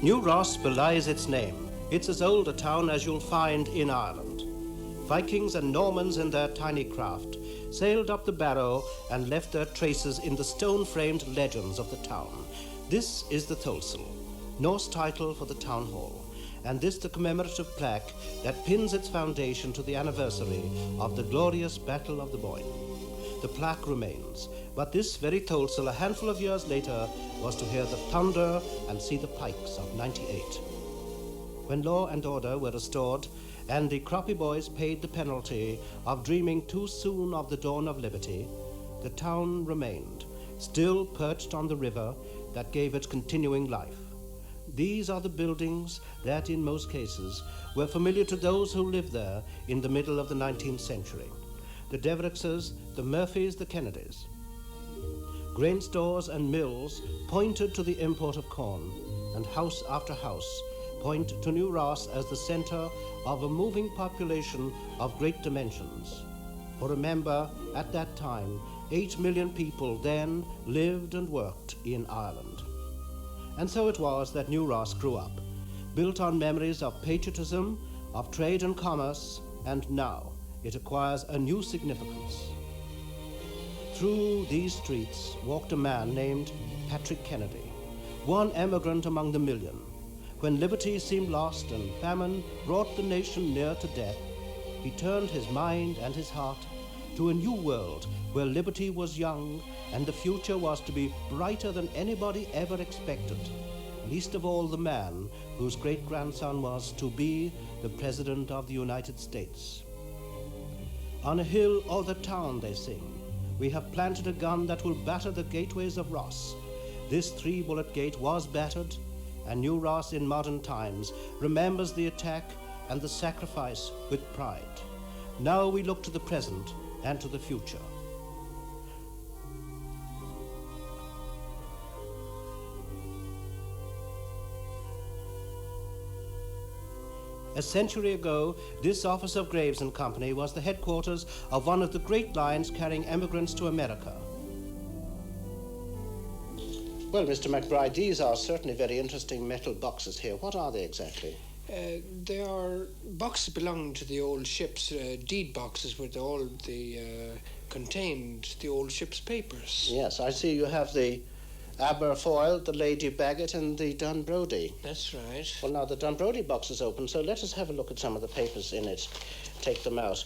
New Ross belies its name. It's as old a town as you'll find in Ireland. Vikings and Normans in their tiny craft sailed up the Barrow and left their traces in the stone-framed legends of the town. This is the Tholsel, Norse title for the town hall, and this the commemorative plaque that pins its foundation to the anniversary of the glorious Battle of the Boyne. The plaque remains, but this very Tholsel, a handful of years later, was to hear the thunder and see the pikes of '98. When law and order were restored, and the Croppy boys paid the penalty of dreaming too soon of the dawn of liberty, the town remained, still perched on the river that gave it continuing life. These are the buildings that, in most cases, were familiar to those who lived there in the middle of the 19th century. The Deverickses, the Murphys, the Kennedys. Grain stores and mills pointed to the import of corn, and house after house point to New Ross as the center of a moving population of great dimensions. For remember, at that time, 8 million people then lived and worked in Ireland. And so it was that New Ross grew up, built on memories of patriotism, of trade and commerce, and now it acquires a new significance. Through these streets walked a man named Patrick Kennedy, one emigrant among the million. When liberty seemed lost and famine brought the nation near to death, he turned his mind and his heart to a new world where liberty was young and the future was to be brighter than anybody ever expected, least of all the man whose great-grandson was to be the President of the United States. On a hill o'er the town, they sing, we have planted a gun that will batter the gateways of Ross. This 3-bullet gate was battered, and New Ross in modern times remembers the attack and the sacrifice with pride. Now we look to the present and to the future. A century ago, this office of Graves and Company was the headquarters of one of the great lines carrying emigrants to America. Well, Mr McBride, these are certainly very interesting metal boxes here. What are they exactly? They are boxes belonging to the old ships, deed boxes with all the contained the old ship's papers. Yes, I see you have the Aberfoyle, the Lady Bagot, and the Dunbrody. That's right. Well, now the Dunbrody box is open, so let us have a look at some of the papers in it. Take them out.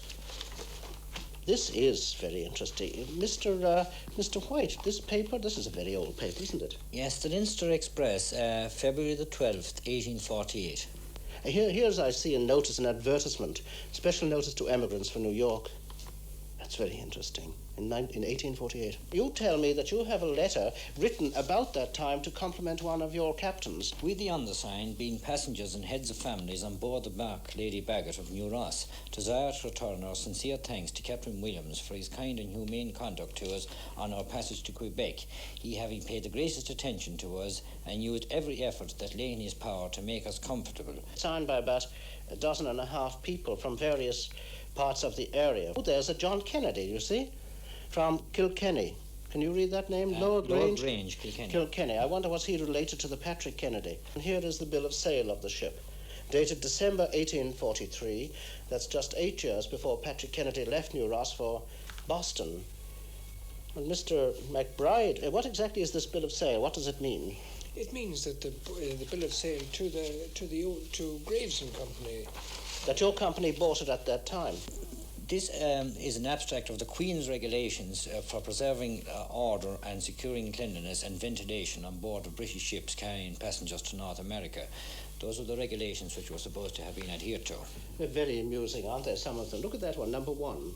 This is very interesting. Mr. White, this paper, this is a very old paper, isn't it? Yes, the Leinster Express, February the 12th, 1848. Here's, I see, a notice, an advertisement, special notice to emigrants for New York. That's very interesting. In 1848. You tell me that you have a letter written about that time to compliment one of your captains. We, the undersigned, being passengers and heads of families on board the bark Lady Bagot of New Ross, desire to return our sincere thanks to Captain Williams for his kind and humane conduct to us on our passage to Quebec, he having paid the greatest attention to us and used every effort that lay in his power to make us comfortable. Signed by about 12.5 people from various parts of the area. Oh, there's a John Kennedy, you see, from Kilkenny. Can you read that name? Lower Grange, Kilkenny. Kilkenny. I wonder was he related to the Patrick Kennedy. And here is the bill of sale of the ship, dated December 1843. That's just 8 years before Patrick Kennedy left New Ross for Boston. And Mr. McBride, what exactly is this bill of sale? What does it mean? It means that the bill of sale to Graves and Company. That your company bought it at that time. This is an abstract of the Queen's regulations for preserving order and securing cleanliness and ventilation on board of British ships carrying passengers to North America. Those are the regulations which were supposed to have been adhered to. They're very amusing, aren't they, some of them? Look at that one, number 1.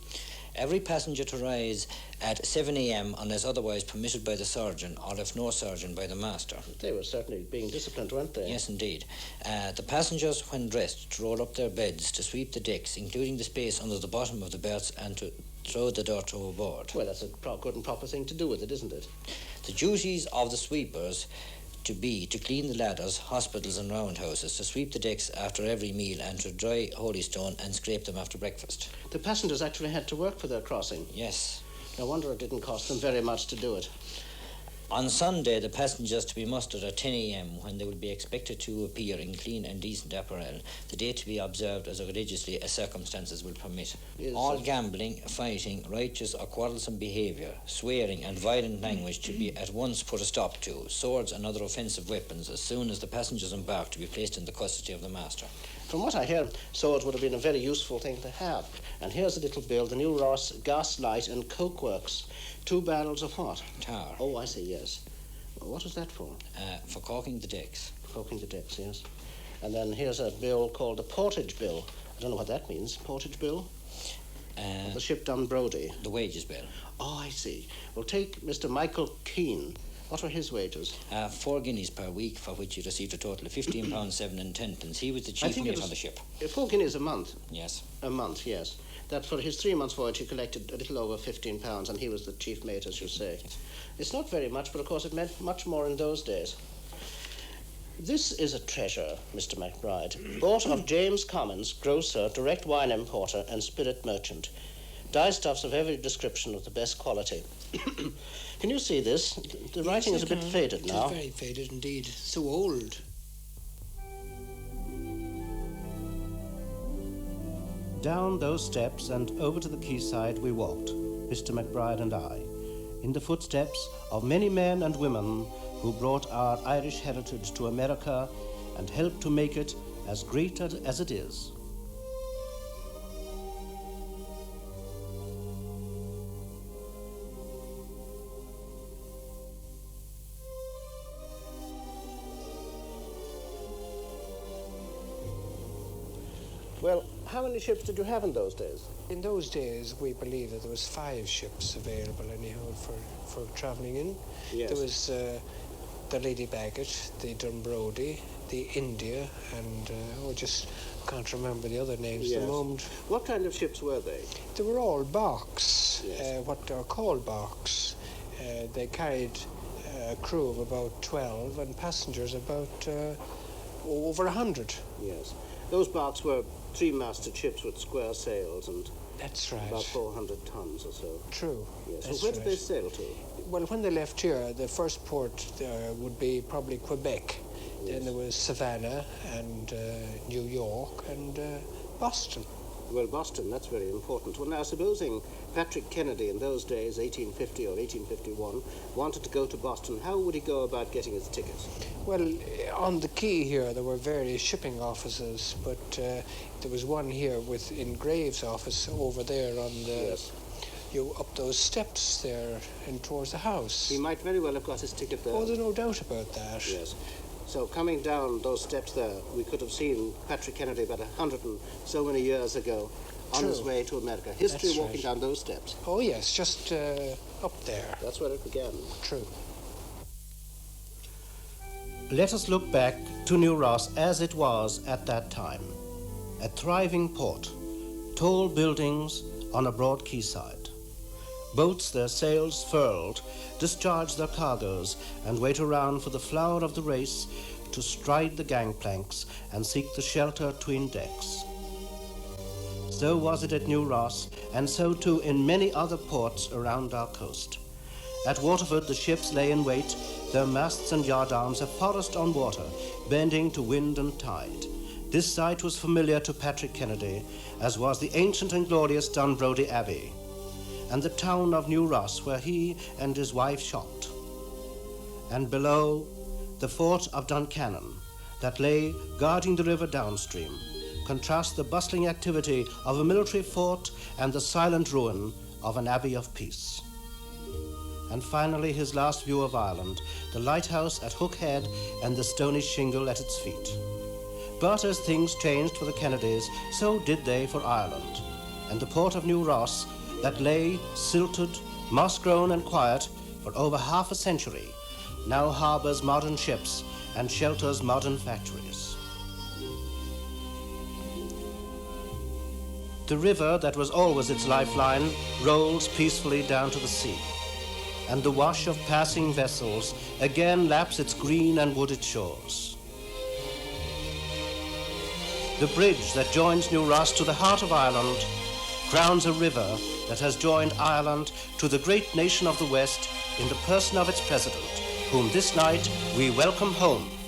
Every passenger to rise at 7 a.m. unless otherwise permitted by the surgeon, or if no surgeon, by the master. They were certainly being disciplined, weren't they? Yes, indeed. The passengers, when dressed, to roll up their beds, to sweep the decks, including the space under the bottom of the berths, and to throw the dirt overboard. Well, that's a good and proper thing to do with it, isn't it? The duties of the sweepers to clean the ladders, hospitals and roundhouses, to sweep the decks after every meal, and to dry holystone and scrape them after breakfast. The passengers actually had to work for their crossing. Yes. No wonder it didn't cost them very much to do it. On Sunday, the passengers to be mustered at 10 a.m. when they will be expected to appear in clean and decent apparel, the date to be observed as religiously as circumstances will permit. Yes, all gambling, fighting, riotous or quarrelsome behaviour, swearing and violent language to be at once put a stop to, swords and other offensive weapons as soon as the passengers embark to be placed in the custody of the master. From what I hear, swords would have been a very useful thing to have. And here's a little bill, the New Ross Gas Light and Coke Works. 2 barrels of what? Tar. Oh, I see, yes. Well, what was that for? For caulking the decks. Caulking the decks, yes. And then here's a bill called the Portage Bill. I don't know what that means. Portage Bill? The ship Dunbrody. The wages bill. Oh, I see. Well, take Mr. Michael Keane. What were his wages? 4 guineas per week, for which he received a total of £15.7 and 10pence. He was the chief mate on the ship. 4 guineas a month? Yes. A month, yes. That for his 3 months' voyage he collected a little over £15, and he was the chief mate, as you say. Yes. It's not very much, but of course it meant much more in those days. This is a treasure, Mr. McBride. Bought of James Commons, grocer, direct wine importer, and spirit merchant. Dyestuffs of every description of the best quality. Can you see this? The writing is a bit faded now. It is very faded indeed. So old. Down those steps and over to the quayside we walked, Mr. McBride and I, in the footsteps of many men and women who brought our Irish heritage to America and helped to make it as great as it is. Well, how many ships did you have in those days? In those days, we believe that there was 5 ships available anyhow for travelling in. Yes. There was the Lady Bagot, the Dunbrody, the India, and just can't remember the other names at the moment. What kind of ships were they? They were all barks, Yes. what are called barks. They carried a crew of about 12 and passengers about over 100. Yes. Those barks were 3-masted ships with square sails and That's right. about 400 tons or so. True. Yes. That's And where did they right. sail to? Well, when they left here, the first port would be probably Quebec. Yes. Then there was Savannah and New York and Boston. Well, Boston, that's very important. Well, now, supposing Patrick Kennedy in those days, 1850 or 1851, wanted to go to Boston, how would he go about getting his ticket? Well, on the quay here, there were various shipping offices, but there was one here in Graves' office over there on the... Yes. You up those steps there and towards the house. He might very well have got his ticket there. Oh, there's no doubt about that. Yes. So coming down those steps there, we could have seen Patrick Kennedy about 100 and so many years ago on his True. way to America. History That's walking right. down those steps. Oh, yes, just up there. That's where it began. True. Let us look back to New Ross as it was at that time. A thriving port, tall buildings on a broad quayside. Boats, their sails furled, discharge their cargoes and wait around for the flower of the race to stride the gangplanks and seek the shelter 'tween decks. So was it at New Ross, and so too in many other ports around our coast. At Waterford the ships lay in wait, their masts and yardarms a forest on water, bending to wind and tide. This sight was familiar to Patrick Kennedy, as was the ancient and glorious Dunbrody Abbey, and the town of New Ross, where he and his wife shopped. And below, the fort of Duncannon, that lay guarding the river downstream, contrast the bustling activity of a military fort and the silent ruin of an abbey of peace. And finally, his last view of Ireland, the lighthouse at Hook Head and the stony shingle at its feet. But as things changed for the Kennedys, so did they for Ireland, and the port of New Ross, that lay silted, moss-grown and quiet for over half a century, now harbours modern ships and shelters modern factories. The river that was always its lifeline rolls peacefully down to the sea, and the wash of passing vessels again laps its green and wooded shores. The bridge that joins New Ross to the heart of Ireland crowns a river that has joined Ireland to the great nation of the West in the person of its president, whom this night we welcome home.